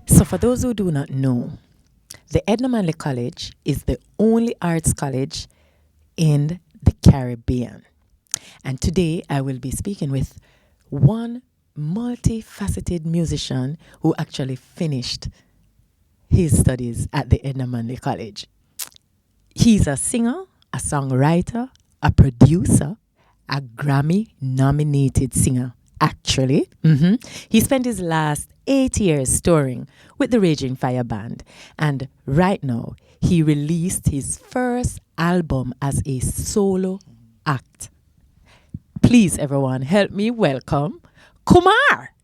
So for those who do not know, the Edna Manley College is the only arts college in the Caribbean. And today I will be speaking with one multifaceted musician who actually finished his studies at the Edna Manley College. He's a singer, a songwriter, a producer, a Grammy nominated singer. Actually, he spent his last 8 years touring with the Raging Fire Band, and right now he released his first album as a solo act. Please, everyone, help me welcome Kumar.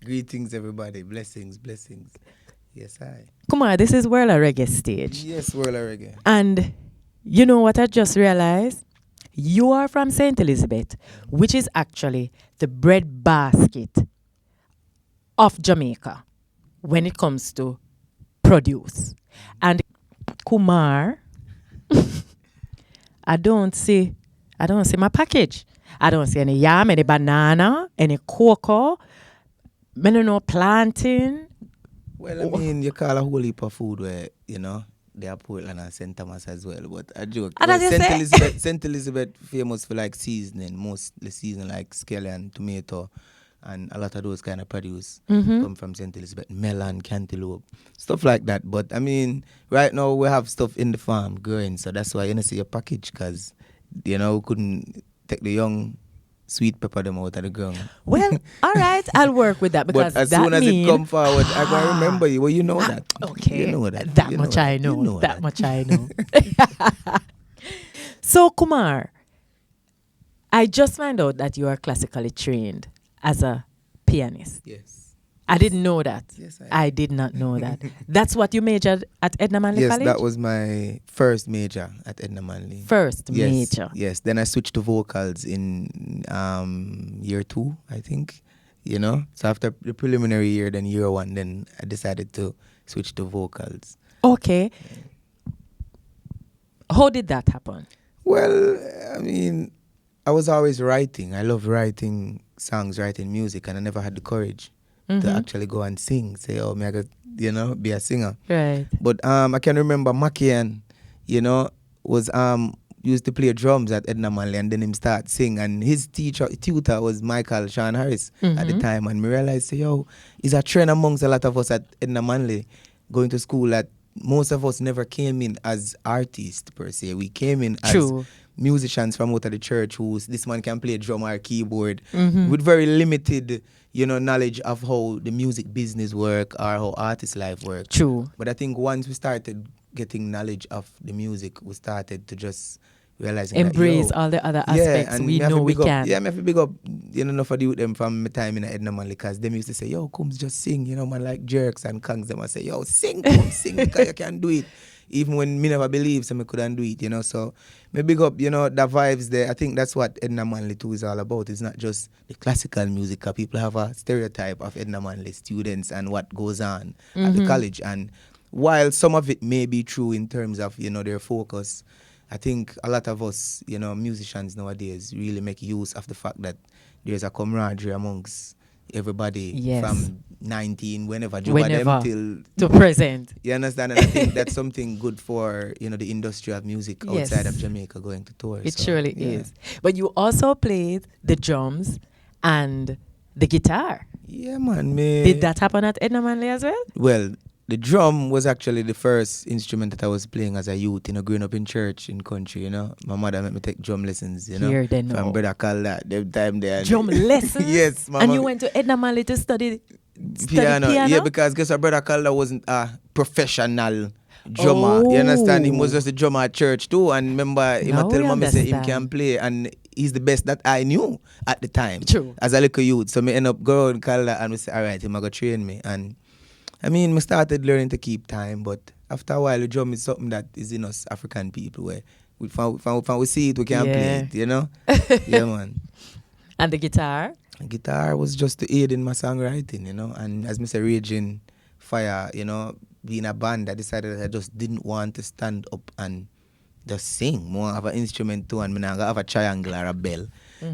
Greetings, everybody. Blessings, blessings. Yes, I. Kumar, this is World of Reggae stage. Yes, World of Reggae. And you know what I just realized? You are from St. Elizabeth, which is actually the breadbasket of Jamaica when it comes to produce. And Kumar, I don't see my package. I don't see any yam, any banana, any cocoa, I don't know, plantain. Well, I mean, you call a whole heap of food where, they are Portland and St. Thomas as well. But I joke. Well, St. Elizabeth famous for like seasoning, mostly season like scallion, tomato, and a lot of those kind of produce come from St. Elizabeth. Melon, cantaloupe, stuff like that. But I mean, right now we have stuff in the farm growing, so that's why you see a package, because we couldn't take the young sweet pepper them out of the ground. Well, all right, I'll work with that, because but as that soon as it come forward, I gotta remember you. Well, you know that. Okay, you know that. That you much know I that. know. You know That much I know. So Kumar, I just found out that you are classically trained as a pianist. Yes. I didn't know that. Yes, I did not know that. That's what you majored at Edna Manley College? Yes, that was my first major at Edna Manley. First major. Yes, then I switched to vocals in year 2, I think. So after the preliminary year, then year 1, then I decided to switch to vocals. Okay. How did that happen? Well, I mean, I was always writing. I love writing songs, writing music, and I never had the courage to actually go and sing. Say, oh, me I got, be a singer. Right. But I can remember Makian, was used to play drums at Edna Manley, and then him start sing. And his tutor was Michael Sean Harris at the time. And me realized, say, yo, it's a trend amongst a lot of us at Edna Manley going to school that most of us never came in as artists per se. We came in as musicians from out of the church this man can play drum or keyboard with very limited knowledge of how the music business work or how artist life work. True. But I think once we started getting knowledge of the music, we started to just realize embrace all the other aspects we know we can. Yeah, I have to big up, enough of them from my time in Edna Manley, because them used to say, yo, Combs, just sing, man, like jerks and congs them. I say, yo, sing, Combs, sing, because you can do it. Even when me never believed so me couldn't do it, so me big up, the vibes there. I think that's what Edna Manley too is all about. It's not just the classical music, because people have a stereotype of Edna Manley students and what goes on at the college. And while some of it may be true in terms of, their focus, I think a lot of us, musicians nowadays really make use of the fact that there's a camaraderie amongst everybody from 19, whenever them till to present. You understand? And I think that's something good for, the industry of music outside of Jamaica going to tour. It surely is. But you also played the drums and the guitar. Yeah, man. Did that happen at Edna Manley as well? Well, the drum was actually the first instrument that I was playing as a youth, growing up in church in country, My mother made me take drum lessons, Here they know. From Brother Calda, the time there. Drum lessons? Yes, Mama. And you went to Edna Manley to study piano? Yeah, because guess what, Brother Calda wasn't a professional drummer. You understand? He was just a drummer at church too. And remember, he tell Mommy say him can play, and he's the best that I knew at the time. True. As a little youth. So me end up going Calda and we say, all right, him go train me. And I mean, we started learning to keep time, but after a while, the drum is something that is in us African people, where we see it, we can play it, Yeah, man. And the guitar? The guitar was just to aid in my songwriting, And as Mr. Raging Fire, being a band, I decided that I just didn't want to stand up and just sing. More have an instrument too, and I have a triangle or a bell.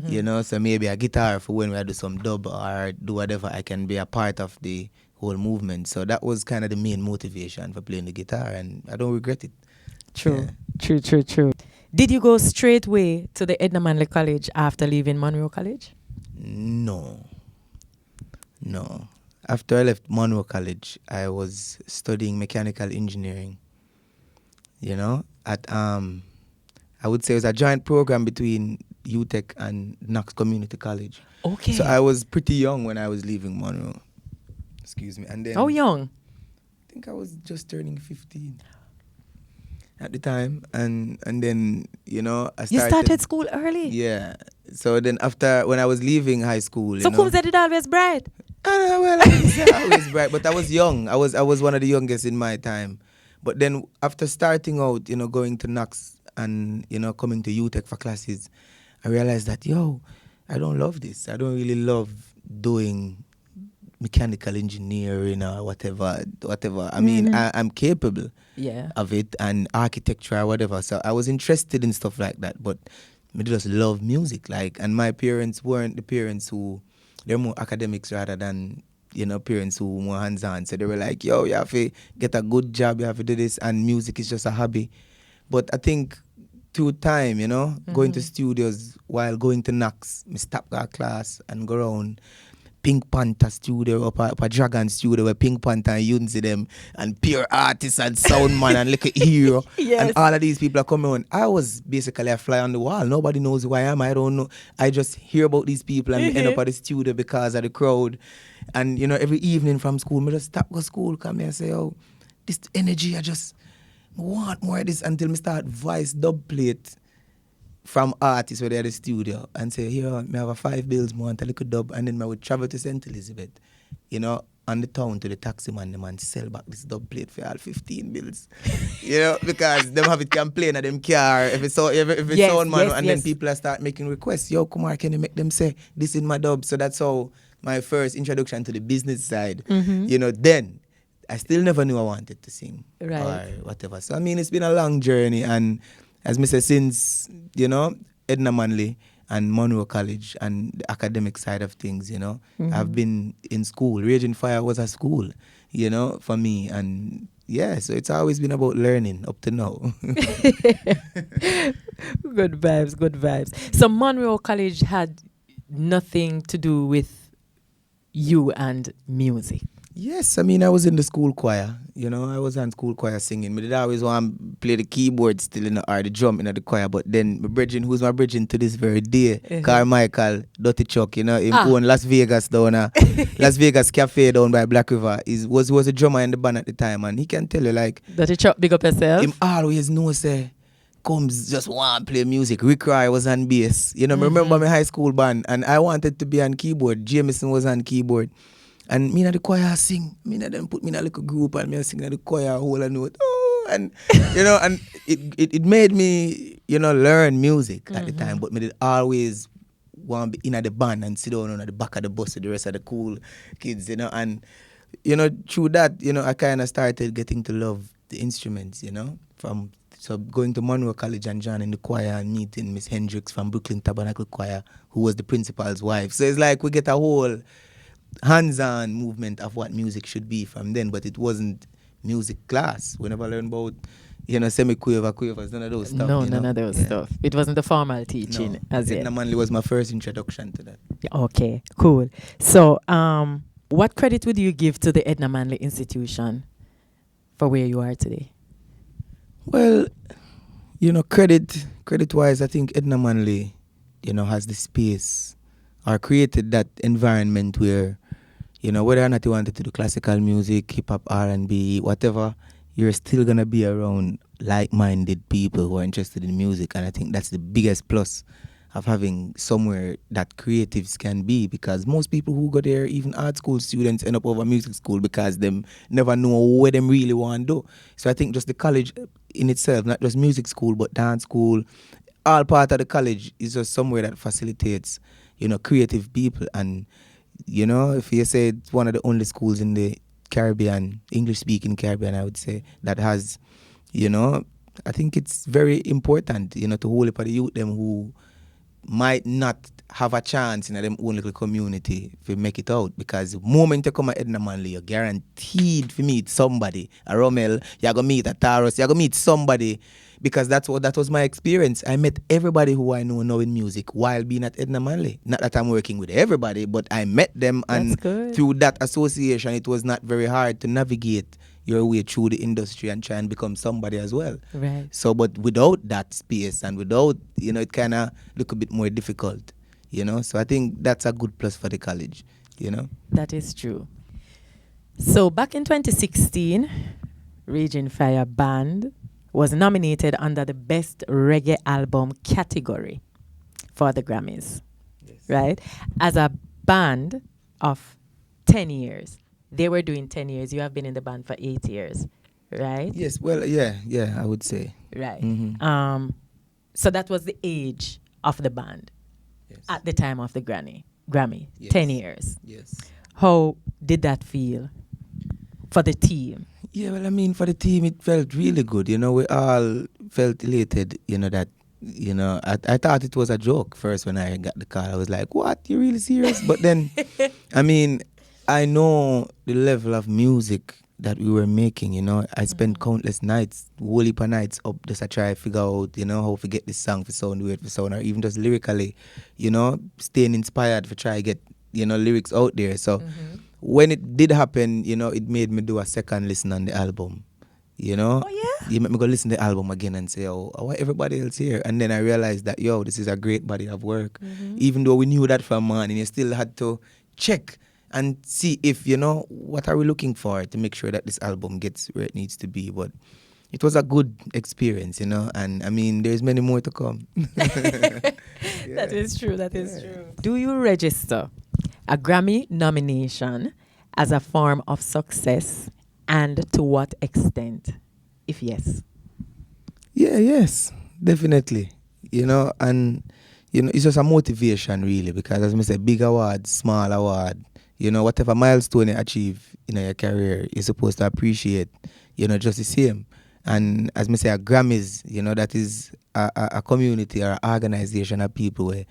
you know, so maybe a guitar for when we do some dub or do whatever, I can be a part of the whole movement. So that was kind of the main motivation for playing the guitar, and I don't regret it. True, Yeah. true. Did you go straight way to the Edna Manley College after leaving Monroe College? No. After I left Monroe College, I was studying mechanical engineering. You know, at I would say it was a joint program between UTech and Knox Community College. Okay. So I was pretty young when I was leaving Monroe. Excuse me. And then How young? I think I was just turning 15 at the time, and then, you know, I started. You started school early. Yeah. So then after, when I was leaving high school, So Kumar did always bright. Well, I didn't say always bright, but I was young. I was one of the youngest in my time. But then after starting out, you know, going to Knox and, you know, coming to UTech for classes, I realized that, I don't love this. I don't really love doing mechanical engineering or whatever. I mean, I'm capable of it, and architecture or whatever. So I was interested in stuff like that, but I just love music. And my parents weren't the parents who, they're more academics rather than, you know, parents who more hands-on. So they were like, you have to get a good job, you have to do this, and music is just a hobby. But I think through time, you know, going to studios while going to Knox, I stop that class and go around Pink Panther studio, up a Dragon studio where Pink Panther and Yunzi them, and pure artists and soundman and little hero. Yes. And all of these people are coming on. I was basically a fly on the wall. Nobody knows who I am. I don't know. I just hear about these people and end up at the studio because of the crowd. And, you know, every evening from school, I just stop go school, come here and say, this energy, I just want more of this, until I start voice dub plate from artists where they're at the studio and say, here, I have a 5 bills more and a little dub, and then I would travel to St. Elizabeth, you know, on the town to the taxi man, the man sell back this dub plate for all 15 bills. You know, because them have it can play in them car, if it's sound man, and then people start making requests. Kumar, can you make them say this in my dub? So that's how my first introduction to the business side, you know, then I still never knew I wanted to sing or whatever. So, I mean, it's been a long journey, and as I said, since, you know, Edna Manley and Monroe College and the academic side of things, you know, I've been in school. Raging Fire was a school, you know, for me. And yeah, so it's always been about learning up to now. Good vibes. So Monroe College had nothing to do with you and music. Yes, I mean, I was in the school choir. You know, I was on school choir singing. But I always want to play the keyboard still or the drum in the choir. But then my brethren, who's my brethren to this very day, Carmichael, Dirty Chuck, you know, him own Las Vegas down Las Vegas Cafe down by Black River. Was a drummer in the band at the time, and he can tell you, like, Dirty Chuck, big up yourself. Him always know, say, comes just want to play music. Rick Roy was on bass. You know, I remember my high school band, and I wanted to be on keyboard. Jameson was on keyboard. And me and the choir sing. Me and them put me in a little group, and me sing in the choir whole a note. And you know, and it made me, you know, learn music at the time. But me did always want to be in the band and sit down on the back of the bus with the rest of the cool kids, you know. And you know, through that, you know, I kind of started getting to love the instruments, you know, so going to Monroe College and joining the choir and meeting Miss Hendricks from Brooklyn Tabernacle Choir, who was the principal's wife. So it's like we get a whole hands-on movement of what music should be from then, but it wasn't music class. We never learned about, you know, quavers, none of those stuff. No, none of those stuff. It wasn't the formal teaching as yet. Edna Manley was my first introduction to that. Okay, cool. So, what credit would you give to the Edna Manley institution for where you are today? Well, you know, credit-wise, I think Edna Manley, you know, has the space or created that environment where, you know, whether or not you wanted to do classical music, hip-hop, R&B, whatever, you're still going to be around like-minded people who are interested in music. And I think that's the biggest plus of having somewhere that creatives can be, because most people who go there, even art school students, end up over music school because them never know what them really want to do. So I think just the college in itself, not just music school, but dance school, all part of the college is just somewhere that facilitates, you know, creative people. And, you know, if you say it's one of the only schools in the Caribbean, English-speaking Caribbean, I would say, that has, you know, I think it's very important, you know, to hold up the youth them who might not have a chance in them own little community to make it out. Because the moment you come at Edna Manley, you're guaranteed to meet somebody. A Romel, you're going to meet a Taros, you're going to meet somebody. Because that was my experience. I met everybody who I know now in music while being at Edna Manley. Not that I'm working with everybody, but I met them. And through that association, it was not very hard to navigate your way through the industry and try and become somebody as well. Right. So, but without that space and without, it kind of look a bit more difficult, So I think that's a good plus for the college, That is true. So back in 2016, Raging Fire Band was nominated under the Best Reggae Album category for the Grammys, right? As a band of 10 years. They were doing 10 years. You have been in the band for 8 years, right? Yes, well, yeah, I would say. Right. Mm-hmm. So that was the age of the band at the time of the Grammy, yes. 10 years. Yes. How did that feel for the team? Yeah, well, I mean, for the team, it felt really good. We all felt elated, that, I thought it was a joke first when I got the call. I was like, what? You really serious? But then, I mean, I know the level of music that we were making, I spent countless nights, whole heap of nights up just to try to figure out, how to get this song for sound weird for sound, or even just lyrically, staying inspired for try to get, lyrics out there. So when it did happen, it made me do a second listen on the album. Oh, yeah? You made me go listen to the album again and say, why everybody else here? And then I realized that, this is a great body of work. Even though we knew that from morning, you still had to check and see if, what are we looking for to make sure that this album gets where it needs to be. But it was a good experience, and I mean, there's many more to come. That is true. Do you register a Grammy nomination as a form of success, and to what extent, if yes? Yeah, yes, definitely. And it's just a motivation really, because as I say, big award, small award, whatever milestone you achieve in your career, you're supposed to appreciate, just the same. And as I say, a Grammys, that is a community or an organization of people where,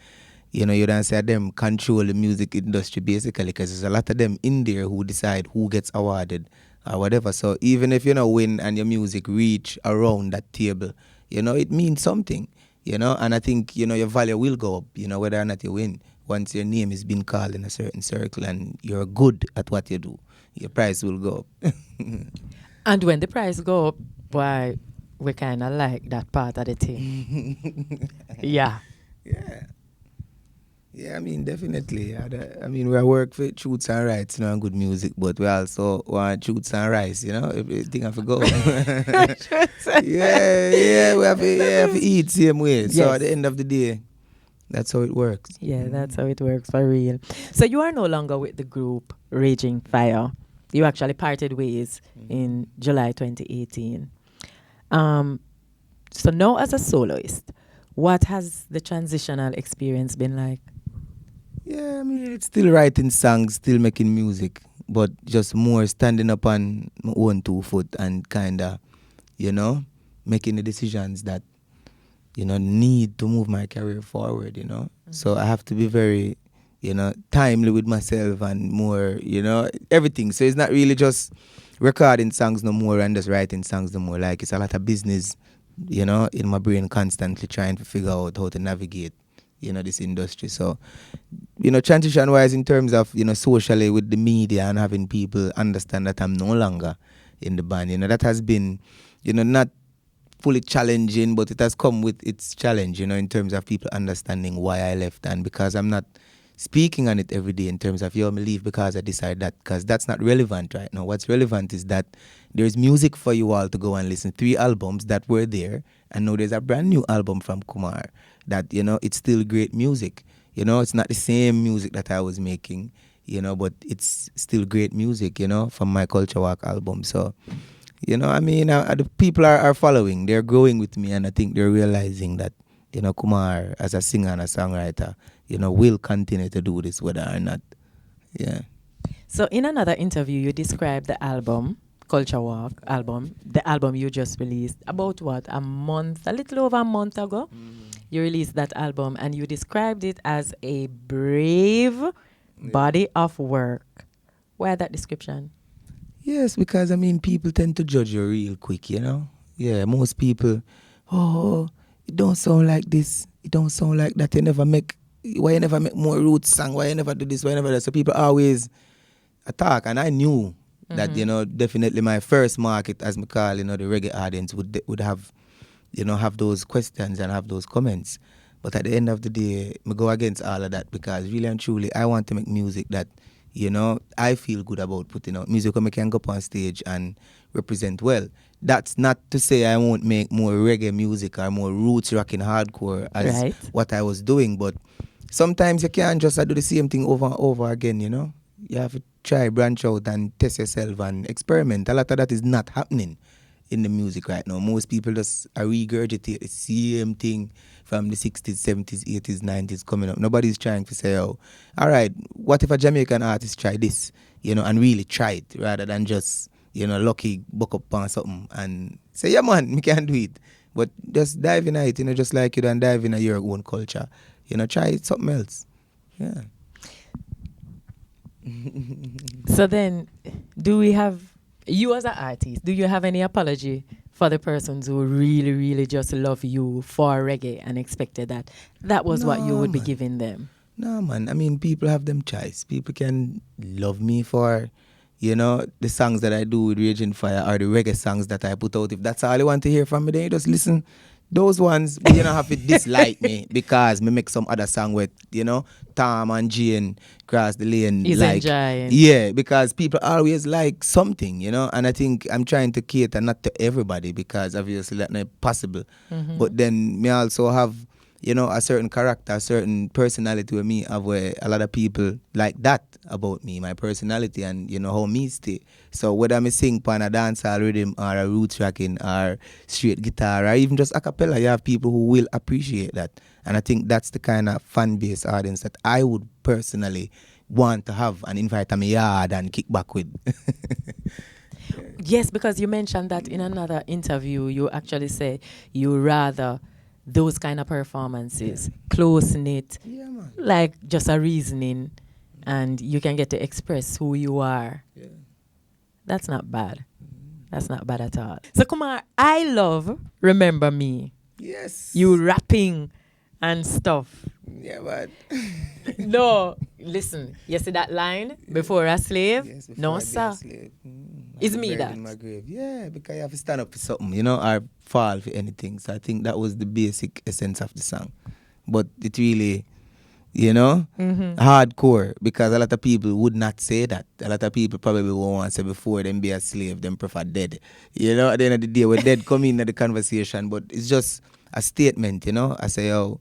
you don't say them control the music industry basically, because there's a lot of them in there who decide who gets awarded or whatever. So even if you win and your music reach around that table, it means something, and I think, your value will go up, whether or not you win. Once your name is being called in a certain circle and you're good at what you do, your price will go up. And when the price go up, boy, we kind of like that part of the thing. Yeah. Yeah, I mean, definitely. I mean, we work for truths and rights, and good music, but we also want truths and rice, everything have to go. yeah, we have to eat same way. So at the end of the day, that's how it works. Yeah, that's how it works for real. So you are no longer with the group Raging Fire. You actually parted ways in July 2018. So now as a soloist, what has the transitional experience been like? Yeah, I mean, it's still writing songs, still making music, but just more standing up on my own 2 foot and kind of, making the decisions that, need to move my career forward, So I have to be very, timely with myself and more, everything. So it's not really just recording songs no more and just writing songs no more. Like, it's a lot of business, in my brain constantly trying to figure out how to navigate, this industry. So, transition-wise in terms of, socially with the media and having people understand that I'm no longer in the band, that has been, not fully challenging, but it has come with its challenge, in terms of people understanding why I left. And because I'm not speaking on it every day in terms of, I leave because I decided that, because that's not relevant right now. What's relevant is that there's music for you all to go and listen. 3 albums that were there, and now there's a brand new album from Kumar that, it's still great music. It's not the same music that I was making, but it's still great music, from my Kulture Walk album. So, the people are following. They're growing with me, and I think they're realizing that, Kumar, as a singer and a songwriter, will continue to do this whether or not. Yeah. So in another interview, you described the album, Kulture Walk album, the album you just released, about what, a little over a month ago? you released that album and you described it as a brave body of work. Why that description? Yes, because I mean, people tend to judge you real quick, you know? Yeah, most people, oh, it don't sound like this, it don't sound like that, why you never make more roots song, why you never do this, why you never do that? So people always attack, and I knew that, you know, definitely my first market, as me call, you know, the reggae audience would have, you know, have those questions and have those comments. But at the end of the day, me go against all of that because really and truly, I want to make music that, you know, I feel good about putting out. Music where I can go up on stage and represent well. That's not to say I won't make more reggae music or more roots rocking hardcore as Right. what I was doing. But sometimes you can't just do the same thing over and over again, you know. You have to try, branch out and test yourself and experiment. A lot of that is not happening in the music right now. Most people just regurgitate the same thing from the 60s, 70s, 80s, 90s coming up. Nobody's trying to say, oh, all right, what if a Jamaican artist try this, you know, and really try it rather than just, you know, lucky buck up on something and say, yeah, man, we can do it. But just dive in it, you know, just like you don't dive in your own culture. You know, try something else. Yeah. So then, do we have, you as an artist, do you have any apology for the persons who really, really just love you for reggae and expected that that was what you would be giving them? No, man. I mean, people have them choice. People can love me for, you know, the songs that I do with Raging Fire or the reggae songs that I put out. If that's all you want to hear from me, then you just listen. Those ones, you don't have to dislike me because me make some other song with, you know, Tom and Jane cross the lane. He's like, enjoying. yeah, because people always like something, you know, and I think I'm trying to cater not to everybody because obviously that's not possible. But then me also have, you know, a certain character, a certain personality with me of where a lot of people like that about me, my personality and, you know, how me stay. So whether me sing pan a dancehall rhythm or a roots rocking or straight guitar or even just a cappella, you have people who will appreciate that. And I think that's the kind of fan base audience that I would personally want to have and invite a me yard and kick back with. Yes, because you mentioned that in another interview, you actually say you rather those kind of performances, close-knit, like just a reasoning, and you can get to express who you are. Yeah. That's not bad. That's not bad at all. So, Kumar, I love Remember Me. Yes. You rapping and stuff. Yeah, but No, listen, you see that line? Before a slave? yes, before No, I be a sir. slave. It's I'll be me buried that. in my grave. Yeah, because you have to stand up for something, you know, or fall for anything. So I think that was the basic essence of the song. But it really, you know, hardcore because a lot of people would not say that. A lot of people probably won't want to say before them be a slave, them prefer dead. You know, at the end of the day, we're dead come into the conversation, but it's just a statement, you know. I say, oh,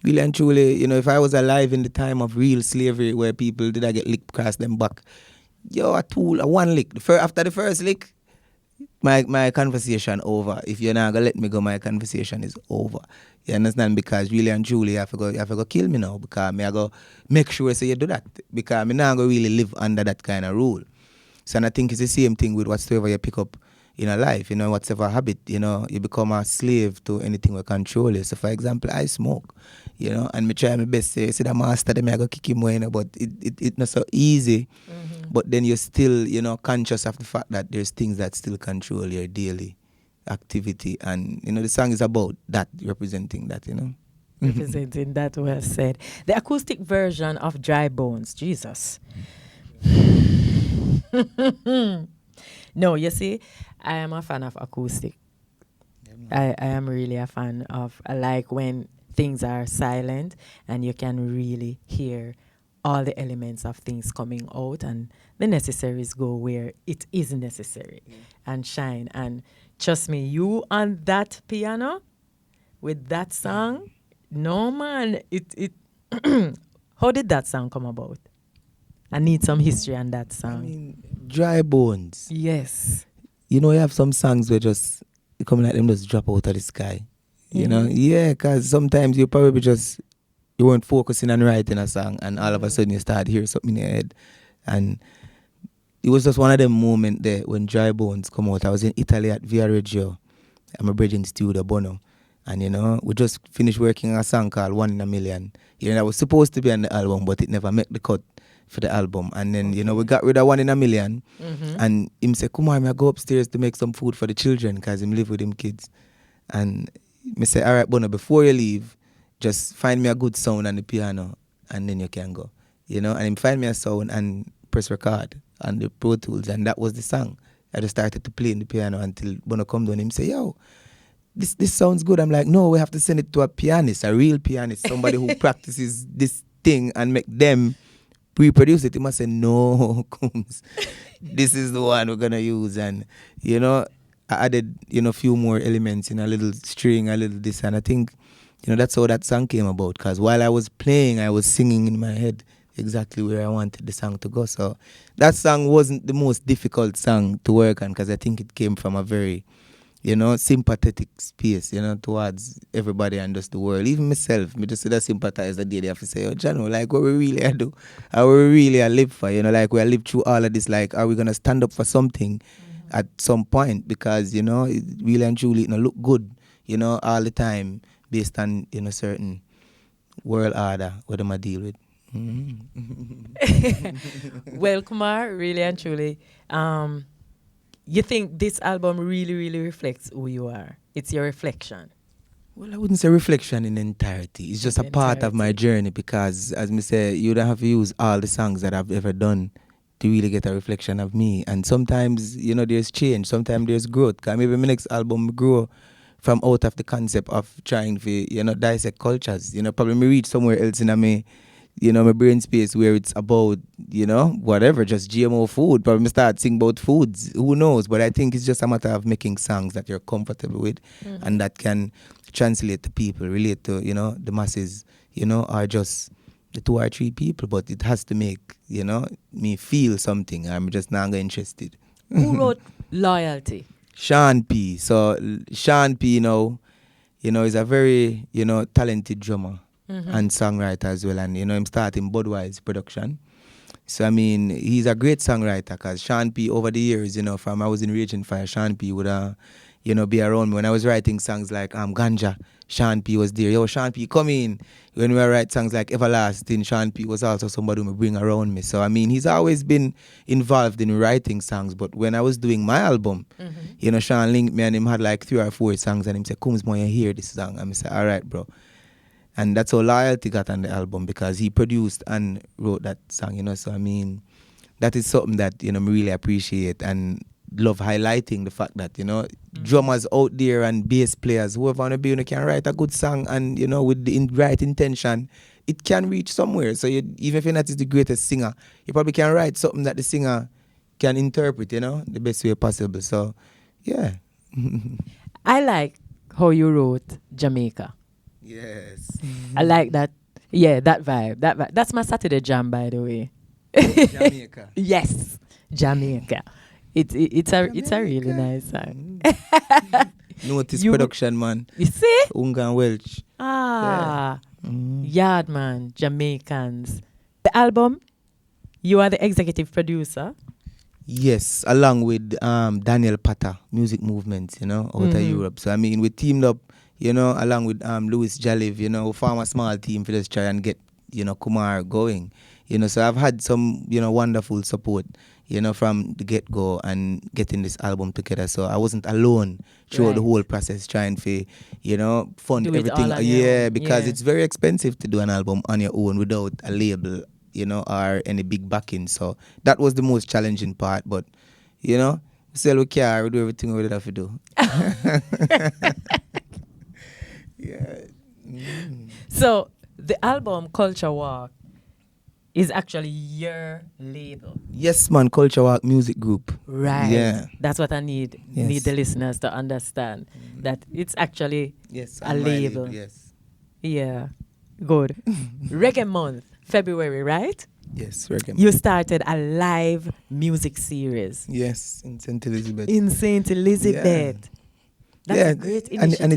really and truly, you know, if I was alive in the time of real slavery where people did I get licked across them back, yo, a tool, a one lick. After the first lick, my conversation over. If you're not gonna let me go, my conversation is over. You understand? Because really and truly, you have to go kill me now because I go make sure so you do that because I'm not gonna really live under that kind of rule. So and I think it's the same thing with whatsoever you pick up in a life, you know, whatever habit, you know, you become a slave to anything that control you. So for example, I smoke, you know, and me try my best to say the master them I go kick him more, you know, but it not so easy. But then you're still, you know, conscious of the fact that there's things that still control your daily activity. And, you know, the song is about that, representing that, you know. Representing that, well said. The acoustic version of Dry Bones, Jesus. No, you see, I am a fan of acoustic. I am really a fan of, I like when things are silent and you can really hear all the elements of things coming out and the necessaries go where it is necessary and shine. And trust me, you on that piano with that song, no man, it how did that song come about? I need some history on that song. I mean, Dry Bones. Yes. You know, you have some songs where just, you come like them just drop out of the sky. You know? Yeah, because sometimes you probably just, you weren't focusing on writing a song and all of a sudden you start hearing something in your head. And it was just one of them moments there when Dry Bones come out. I was in Italy at Via Reggio. I'm a bridge in Studio Bono. And we just finished working on a song called One in a Million. That was supposed to be on the album, but it never made the cut for the album. And then, we got rid of One in a Million. And him say, Kumar, I go upstairs to make some food for the children because him live with him kids. And me say, all right, Bono, before you leave, just find me a good sound on the piano and then you can go. And him find me a sound and press record on the Pro Tools. And that was the song. I just started to play in the piano until Bono come down and him say, yo, this sounds good. I'm like, no, we have to send it to a pianist, a real pianist, somebody who practices this thing and make them reproduce it. He must say, no, Combs, this is the one we're going to use. And, I added, a few more elements in a little string, a little this. And I think, that's how that song came about. Because while I was playing, I was singing in my head exactly where I wanted the song to go. So that song wasn't the most difficult song to work on because I think it came from a very, sympathetic space, towards everybody and just the world. Even myself, me just sympathize the day they have to say, oh, Jano, like what we really are do, how we really are live for, like we are live through all of this, like are we going to stand up for something at some point? Because, it really and truly, look good, all the time based on, certain world order, what am I deal with. Well, Kumar, really and truly, you think this album really, really reflects who you are? It's your reflection? Well, I wouldn't say reflection in entirety. It's just a part of my journey because, as me say, you don't have to use all the songs that I've ever done to really get a reflection of me. And sometimes, there's change. Sometimes there's growth. Because maybe my next album grow from out of the concept of trying to, dissect cultures. Probably me reach somewhere else in my brain space where it's about, whatever, just GMO food. Probably start singing about foods. Who knows? But I think it's just a matter of making songs that you're comfortable with and that can translate to people, relate to, the masses, or just the 2 or 3 people. But it has to make, me feel something. I'm just not interested. Who wrote Loyalty? Sean P. So Sean P, is a very, talented drummer. And songwriter as well. And, him starting Budweiser production. So, he's a great songwriter because Sean P. over the years, from I was in Raging Fire, Sean P. would, be around me. When I was writing songs like Ganja, Sean P. was there. Yo, Sean P., come in. When we write songs like Everlasting, Sean P. was also somebody who bring around me. So, he's always been involved in writing songs. But when I was doing my album, Sean linked me and him had like 3 or 4 songs and him said, Comes, boy, you hear this song? And I said, all right, bro. And that's how Loyalty got on the album because he produced and wrote that song, So, that is something that, me really appreciate and love highlighting the fact that, drummers out there and bass players, whoever want to be, can write a good song and, with the right intention, it can reach somewhere. So, even if you're not the greatest singer, you probably can write something that the singer can interpret, the best way possible. So, yeah. I like how you wrote Jamaica. Yes. I like that. Yeah, that vibe. That's my Saturday jam, by the way. Jamaica. Yes, Jamaica. It's a really nice song. Notice production, man. You see? Unga and Welch. Yard man, Jamaicans. The album, you are the executive producer. Yes, along with Daniel Patta, Music Movement, out of Europe. So we teamed up, along with Louis Jaliv, we form a small team for just try and get, Kumar going. So I've had some, wonderful support, from the get-go and getting this album together. So I wasn't alone throughout the whole process trying to, fund everything. Because it's very expensive to do an album on your own without a label, or any big backing. So that was the most challenging part. But, we sell with car, we do everything we would have to do. Yeah. So the album Kulture Walk is actually your label. Yes, man, Culture Walk Music Group. Right. Yeah. That's what I need the listeners to understand. That it's actually a label. Yes. Yeah. Good. Reggae Month, February, right? Yes, Reggae Month. You started a live music series. Yes, in St. Elizabeth. In St. Elizabeth. Yeah. That's a great initiative. And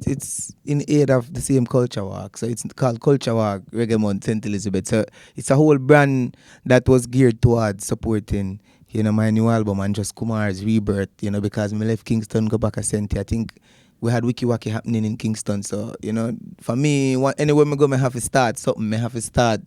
it's in aid of the same Culture Walk. So it's called Culture Walk Reggae Month St. Elizabeth. So it's a whole brand that was geared towards supporting, my new album and just Kumar's rebirth, because me left Kingston, go back a St. I think we had Wiki Waki happening in Kingston. So, you know, for me, anywhere I go, I have to start something. I have to start.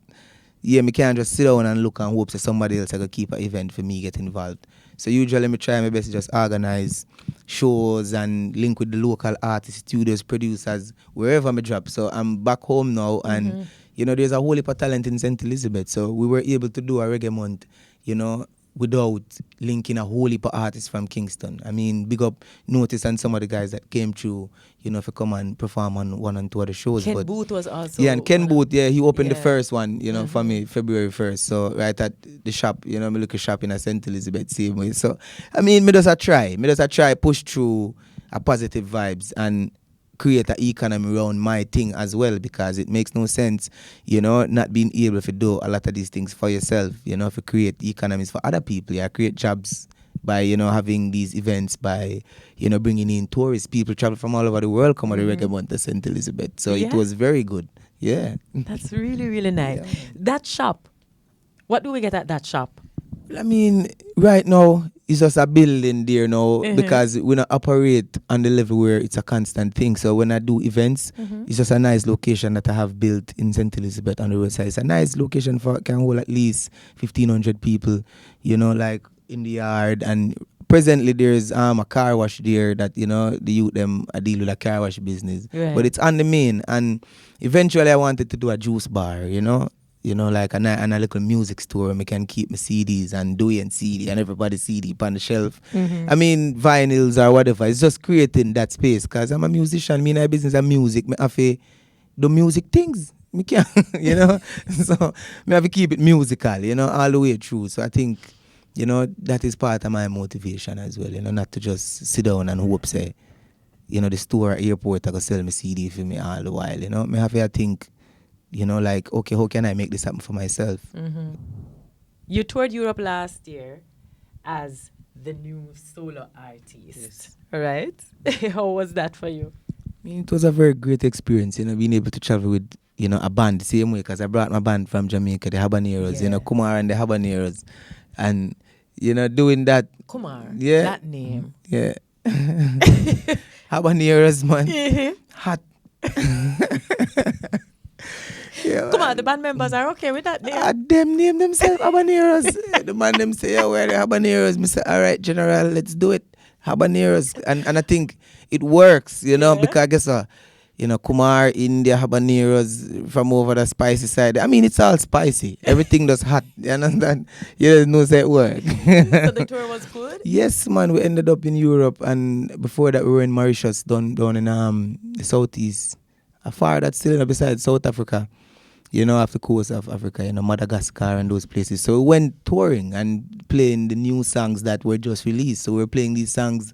Yeah, me can't just sit down and look and hope that somebody else will keep an event for me get involved. So usually me try my best to just organize shows and link with the local artists, studios, producers, wherever me drop. So I'm back home now and, you know, there's a whole heap of talent in St. Elizabeth. So we were able to do a reggae month, you know, without linking a whole heap of artists from Kingston. I mean, big up Notice and some of the guys that came through, you know, to come and perform on one and two other shows. Ken Booth was also. Yeah, and Ken Booth, he opened the first one, you know, for me, February 1st. So right at the shop, you know, me look a shop in a St. Elizabeth, same way. So, I mean, me just a try push through a positive vibes and create an economy around my thing as well, because it makes no sense, you know, not being able to do a lot of these things for yourself, you know, to create economies for other people. Yeah, create jobs by, you know, having these events, by, you know, bringing in tourists. People travel from all over the world, come on the Reggae Month to St. Elizabeth. So it was very good. Yeah. That's really, really nice. Yeah. That shop, what do we get at that shop? I mean, right now, it's just a building there now because we don't operate on the level where it's a constant thing. So when I do events, it's just a nice location that I have built in St. Elizabeth on the roadside. It's a nice location for can hold at least 1,500 people, you know, like in the yard. And presently there's a car wash there that, you know, the youth them deal with a car wash business. Right. But it's on the main. And eventually I wanted to do a juice bar, you know, like a little music store where I can keep my CDs and do and CD and everybody's CD on the shelf. I mean, vinyls or whatever. It's just creating that space because I'm a musician. Me in my business of music. I have to do music things. Me can't, you know. So I have to keep it musical, you know, all the way through. So I think, you know, that is part of my motivation as well, you know, not to just sit down and hope, say, you know, the store or airport are going to sell me CD for me all the while, you know. I have to think, you know, like, okay, how can I make this happen for myself? You toured Europe last year as the new solo artist, right? How was that for you? I mean, it was a very great experience, you know, being able to travel with, you know, a band the same way, because I brought my band from Jamaica, the Habaneros, you know, Kumar and the Habaneros. And, you know, doing that. Kumar, that name. Yeah. Habaneros, man. Hot. Yeah, come on, the band members are okay with that name. Them name themselves Habaneros. The man them say, yeah, we're the Habaneros. Me say, all right, General, let's do it. Habaneros. And I think it works, you know, because I guess, you know, Kumar, India, Habaneros, from over the spicy side. I mean, it's all spicy. Everything does hot. You understand? You know, say it work. So the tour was good? Yes, man. We ended up in Europe. And before that, we were in Mauritius, down in the southeast. Far that's still beside South Africa. You know, off the coast of Africa, you know, Madagascar and those places. So we went touring and playing the new songs that were just released. So we were playing these songs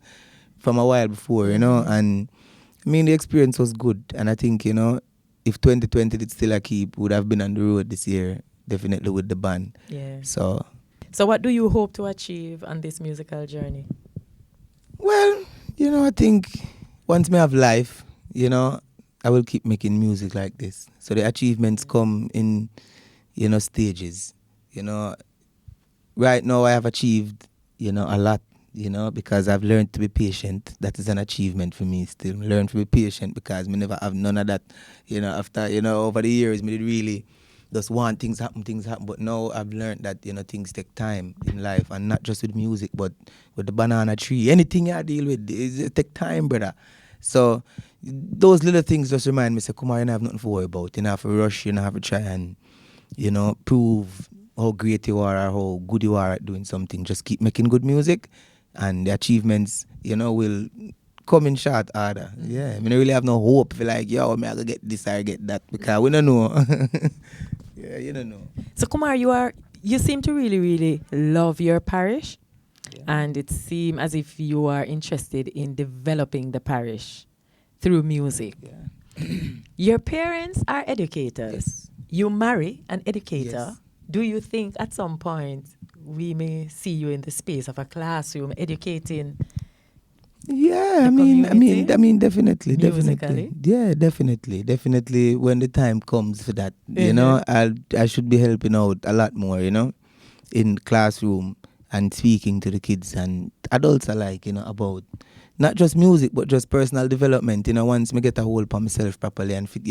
from a while before, you know. And, I mean, the experience was good. And I think, you know, if 2020 did still a keep, would have been on the road this year, definitely with the band. Yeah. So what do you hope to achieve on this musical journey? Well, you know, I think once me have life, you know, I will keep making music like this. So the achievements come in, you know, stages. You know, right now I have achieved, you know, a lot, you know, because I've learned to be patient. That is an achievement for me still. Learn to be patient because me never have none of that, you know, after, you know, over the years, me did really just want things happen. But now I've learned that, you know, things take time in life, and not just with music, but with the banana tree. Anything I deal with, it take time, brother. So those little things just remind me, say, Kumar, you don't have nothing to worry about. You don't have to rush, you don't have to try and, you know, prove how great you are or how good you are at doing something. Just keep making good music, and the achievements, you know, will come in short order. Yeah, I mean, I really have no hope for like, yo, I'm going to get this or get that, because we don't know. Yeah, you don't know. So, Kumar, you seem to really, really love your parish. Yeah. And it seems as if you are interested in developing the parish through music. Yeah. Your parents are educators. Yes. You marry an educator. Yes. Do you think at some point we may see you in the space of a classroom educating? Yeah, I mean, definitely. Musically? Yeah, definitely. When the time comes for that, you know, I should be helping out a lot more, you know, in classroom. and speaking to the kids and adults alike, about not just music but just personal development. Once me get a hold on myself properly and fit,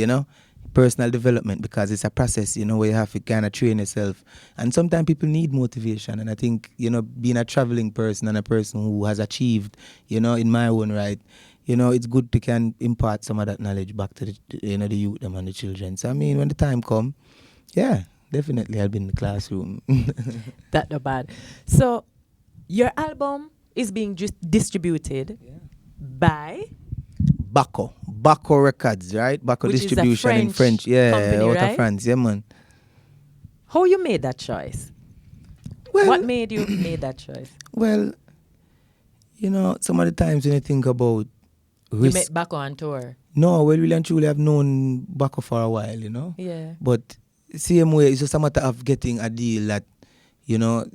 personal development, because it's a process, where you have to kind of train yourself. And sometimes people need motivation. And I think, being a traveling person and a person who has achieved, in my own right, it's good to can impart some of that knowledge back to the youth them and the children. So I mean, when the time come, yeah, definitely I'll be in the classroom. That not bad. So your album is being distributed by Baco Records, right? Baco which Distribution is a in French. Yeah, company, out right? of France. Yeah, man. How you made that choice? Well, What made you made that choice? Well, some of the times when you think about You met Baco on tour. No, well, really and truly I've known Baco for a while, Yeah. But same way, it's just a matter of getting a deal that,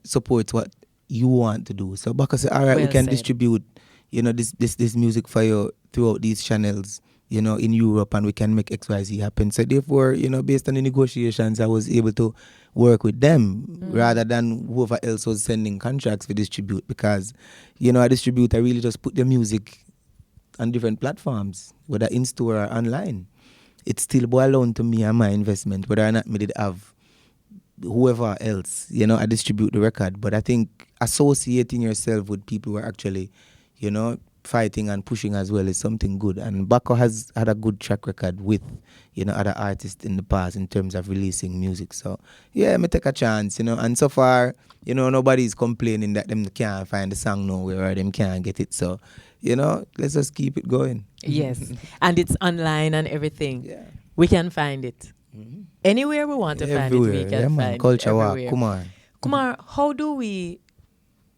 supports what you want to do. So Baco said, all right, we Well can said. distribute, this music for you throughout these channels, in Europe, and we can make XYZ happen. So therefore, based on the negotiations, I was able to work with them rather than whoever else was sending contracts for distribute, because, a distributor really just put the music on different platforms, whether in store or online. It still boils down to me and my investment, whether or not me did have whoever else, I distribute the record. But I think associating yourself with people who are actually, fighting and pushing as well is something good. And Baco has had a good track record with, other artists in the past in terms of releasing music. So, yeah, me take a chance, And so far, nobody's complaining that them can't find the song nowhere or them can't get it. So, let's just keep it going. Yes. And it's online and everything. Yeah. We can find it. Anywhere we want to find it, we can find Culture it. Walk, Everywhere. Kumar. Kumar, how do we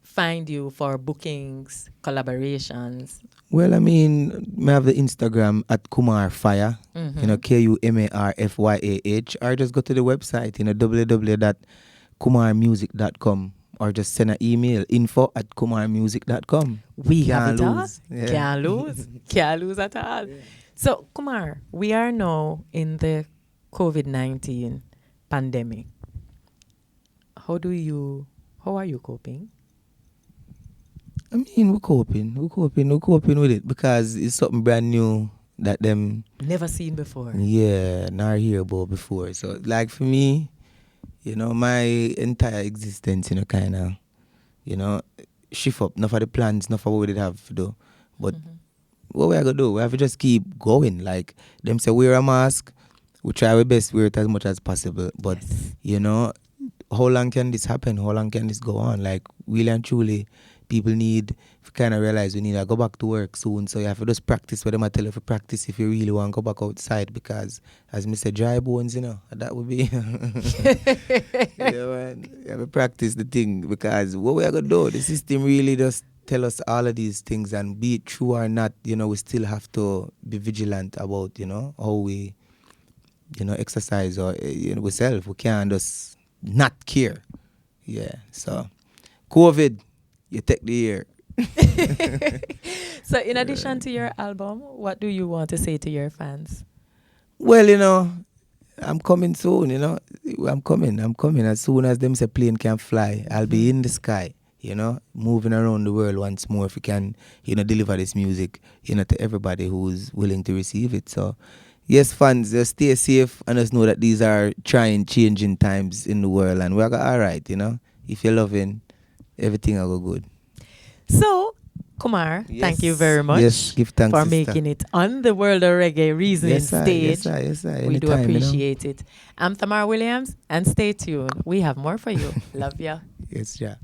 find you for bookings, collaborations? Well, I mean, I have the Instagram at Kumar Fire, KUMARFYAH, or just go to the website, www.kumarmusic.com, or just send an email, info@kumarmusic.com. We have it all. lose. Yeah. Can't lose. Can't lose at all. Yeah. So, Kumar, we are now in the COVID-19 pandemic. How are you coping? I mean, we're coping with it, because it's something brand new that them never seen before. Yeah, not hear about before. So, like for me, my entire existence, kind of, shift up. Not for the plans, not for what we did have to do, but what we are gonna do? We have to just keep going. Like them say, wear a mask. We try our best to wear it as much as possible. But how long can this happen? How long can this go on? Like, really and truly, people need to kind of realize we need to go back to work soon. So you have to just practice what them tell you to practice if you really want to go back outside, because, as Mr. Dry Bones, that would be... man. You have to practice the thing, because what we are going to do, the system really just tell us all of these things, and be it true or not, we still have to be vigilant about, how we, exercise or, ourselves. We can't just not care. Yeah, so COVID, you take the year. So in addition to your album, what do you want to say to your fans? Well, I'm coming soon, I'm coming. As soon as them say plane can fly, I'll be in the sky, moving around the world once more, if we can, deliver this music, to everybody who's willing to receive it. So, yes, fans, just stay safe and just know that these are trying, changing times in the world, and we're all right, If you're loving, everything will go good. So, Kumar, thank you very much give thanks, for sister. making it on the World of Reggae Reasoning stage. Yes, sir. We do Anytime, appreciate it. I'm Thamar Williams, and stay tuned. We have more for you. Love ya. Yes, yeah.